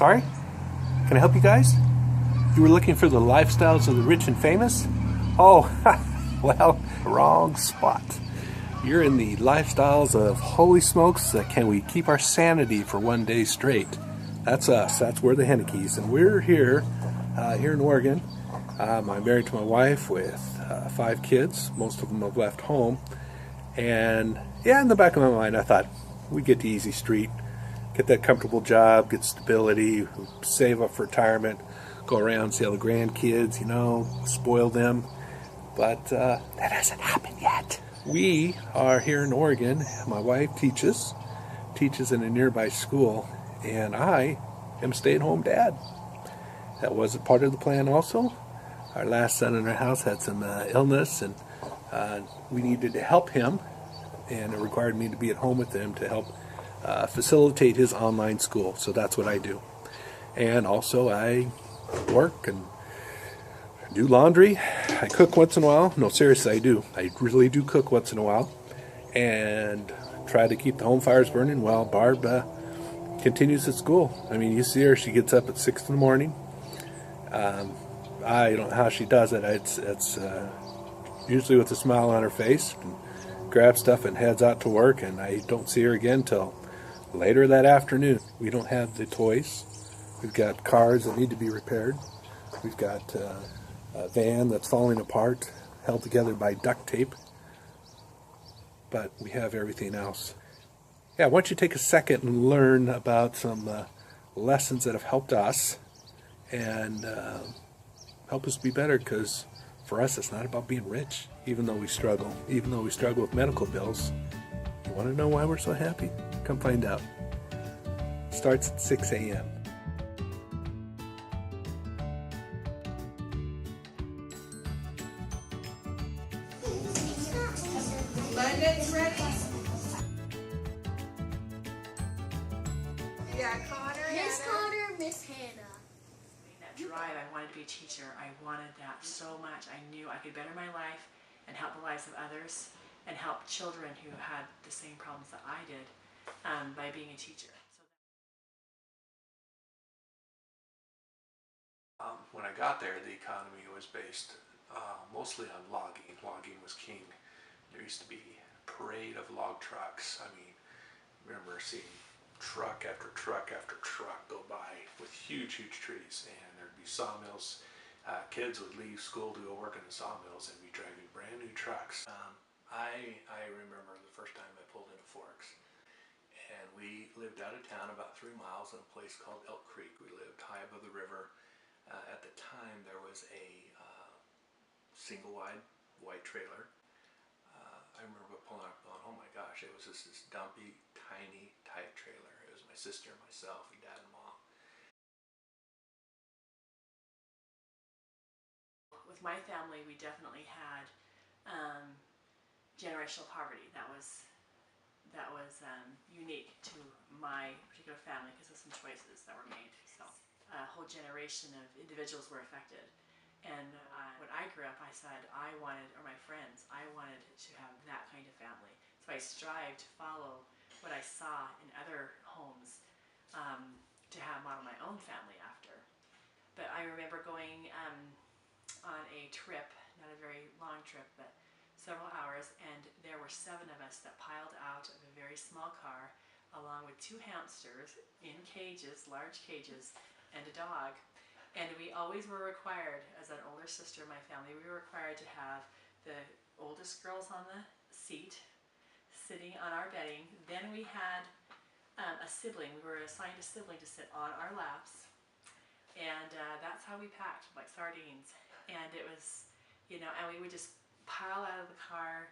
Sorry? Can I help you guys? You were looking for the lifestyles of the rich and famous? Oh, well, wrong spot. You're in the lifestyles of holy smokes, can we keep our sanity for one day straight? That's us. That's we're the Hennickes, and we're here in Oregon. I'm married to my wife with 5 kids. Most of them have left home. And yeah, in the back of my mind, I thought we'd get the easy street, get that comfortable job, get stability, save up for retirement, go around, see all the grandkids, spoil them. But that hasn't happened yet. We are here in Oregon. My wife teaches in a nearby school, and I am a stay-at-home dad. That was a part of the plan also. Our last son in our house had some illness, and we needed to help him, and it required me to be at home with him to help facilitate his online school. So that's what I do. And also I work and do laundry. I cook once in a while. No, seriously, I do. I really do cook once in a while, and try to keep the home fires burning while Barb continues at school. I mean, you see her, she gets up at 6 in the morning. I don't know how she does it. It's usually with a smile on her face, and grabs stuff and heads out to work, and I don't see her again till later that afternoon. We don't have the toys. We've got cars that need to be repaired. We've got a van that's falling apart, held together by duct tape. But we have everything else. Yeah, why don't you take a second and learn about some lessons that have helped us and help us be better, because for us it's not about being rich, even though we struggle with medical bills. You want to know why we're so happy? Come find out. Starts at 6 a.m. London's ready. Yeah, Connor. Miss Connor, Miss Hannah. That drive, I wanted to be a teacher. I wanted that so much. I knew I could better my life and help the lives of others and help children who had the same problems that I did by being a teacher. When I got there, the economy was based mostly on logging. Logging was king. There used to be a parade of log trucks. I mean, I remember seeing truck after truck after truck go by with huge trees, and there'd be sawmills. Kids would leave school to go work in the sawmills and be driving brand new trucks. I remember the first time I pulled into Forks, and we lived out of town about 3 miles in a place called Elk Creek. We lived high above the river. At the time, there was a single wide white trailer. I remember pulling up going, oh my gosh, it was just this dumpy, tiny, tight trailer. It was my sister, myself, and Dad and Mom. With my family, we definitely had generational poverty. That was unique to my particular family because of some choices that were made. So a whole generation of individuals were affected. And when I grew up, I said I wanted to have that kind of family. So I strived to follow what I saw in other homes to have model my own family after. But I remember going on a trip, not a very long trip, but several hours, and there were 7 of us that piled out of a very small car along with 2 hamsters in cages, large cages, and a dog. And we always were required, as an older sister in my family, we were required to have the oldest girls on the seat, sitting on our bedding. Then we had a sibling. We were assigned a sibling to sit on our laps. And that's how we packed, like sardines. And it was, and we would just pile out of the car,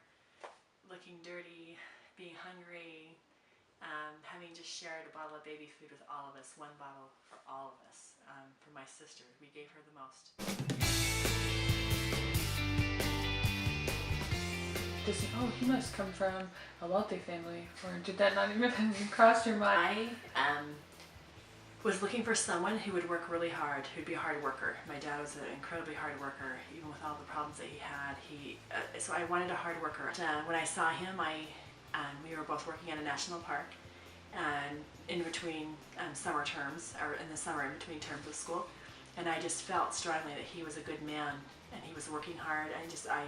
looking dirty, being hungry, having just shared a bottle of baby food with all of us, 1 bottle for all of us, for my sister. We gave her the most. Just think, oh, he must come from a wealthy family, or did that not even cross your mind? I was looking for someone who would work really hard, who'd be a hard worker. My dad was an incredibly hard worker, even with all the problems that he had. So I wanted a hard worker. When I saw him, we were both working at a national park, in between summer terms, or in the summer in between terms of school, and I just felt strongly that he was a good man and he was working hard. I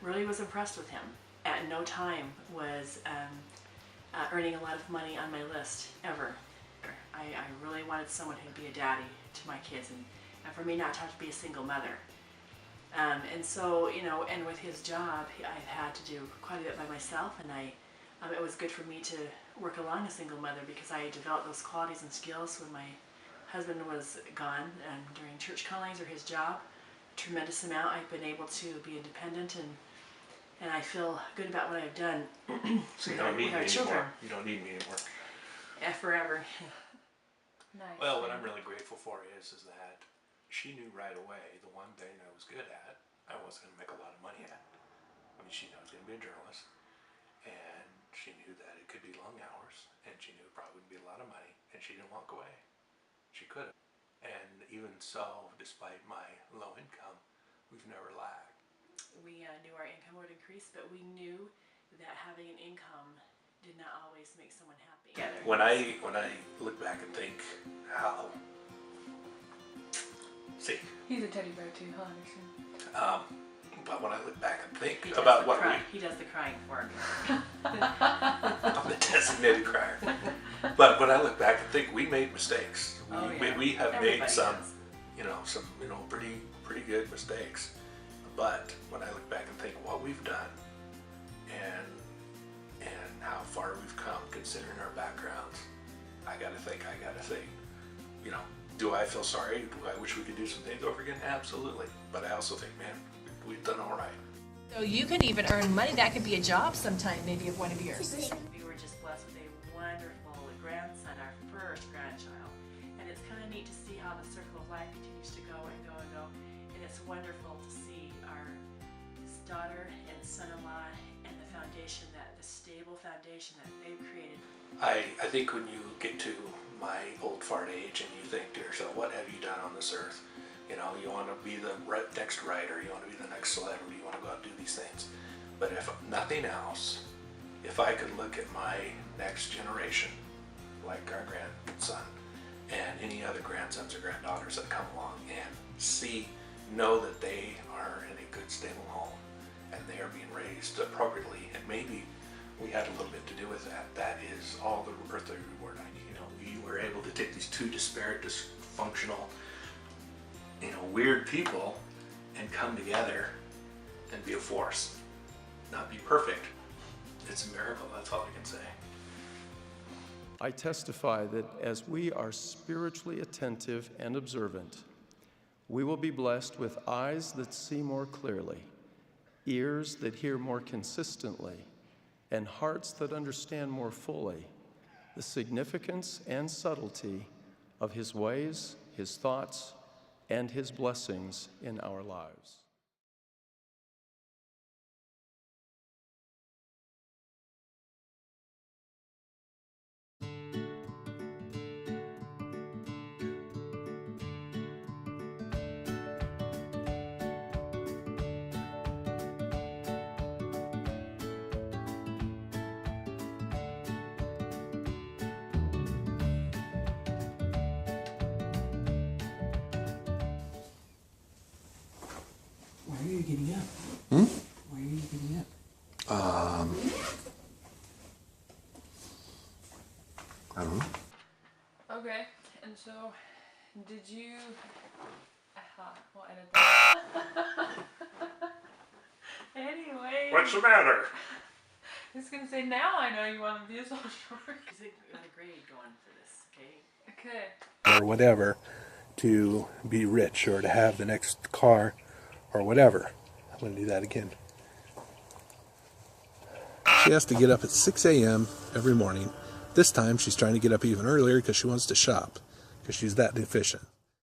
really was impressed with him. At no time was earning a lot of money on my list ever. I really wanted someone who'd be a daddy to my kids, and for me not to have to be a single mother. And so, you know, and with his job, I've had to do quite a bit by myself, and it was good for me to work along a single mother because I developed those qualities and skills when my husband was gone during church callings or his job. A tremendous amount. I've been able to be independent, and I feel good about what I've done. So you don't need me children. anymore. You don't need me anymore. Yeah, forever. Nice. Well, what I'm really grateful for is that she knew right away the one thing I was good at, I wasn't going to make a lot of money at. I mean, she knew I was going to be a journalist, and she knew that it could be long hours, and she knew it probably wouldn't be a lot of money, and she didn't walk away. She could have. And even so, despite my low income, we've never lacked. We knew our income would increase, but we knew that having an income did not always make someone happy. When I look back and think how, see, He's a teddy bear too, huh, Anderson? but when I look back and think He does about the what he does the crying for I'm the designated crier. But when I look back and think, we made mistakes. We have Everybody made some, does. some pretty good mistakes. But when I look back and think what we've done and how far we've come considering our backgrounds, I gotta think, do I feel sorry? Do I wish we could do some things over again? Absolutely. But I also think, man, we've done all right. So you could even earn money. That could be a job sometime, maybe of one of yours. We were just blessed with a wonderful grandson, our first grandchild. And it's kind of neat to see how the circle of life continues to go and go and go. And it's wonderful to see our daughter and son-in-law and the stable foundation that they've created. I think when you get to my old fart age and you think to yourself, what have you done on this earth? You want to be the next writer, you want to be the next celebrity, you want to go out and do these things. But if nothing else, if I could look at my next generation, like our grandson and any other grandsons or granddaughters that come along, and know that they are in a good, stable home and they are being raised appropriately, and maybe we had a little bit to do with that. That is all the earthly reward I need. We were able to take these two disparate, dysfunctional, weird people and come together and be a force. Not be perfect. It's a miracle, that's all I can say. I testify that as we are spiritually attentive and observant, we will be blessed with eyes that see more clearly, ears that hear more consistently, and hearts that understand more fully the significance and subtlety of His ways, His thoughts, and His blessings in our lives. Why are you getting up? Why are you getting up? I don't know. Okay, and so did you? We'll edit that. Anyway. What's the matter? I was gonna say, now I know you want to be a social worker. Is it got a grade going for this, okay? Okay. Or whatever, to be rich or to have the next car or whatever. I'm going to do that again. She has to get up at 6 a.m. every morning. This time she's trying to get up even earlier because she wants to shop, because she's that deficient.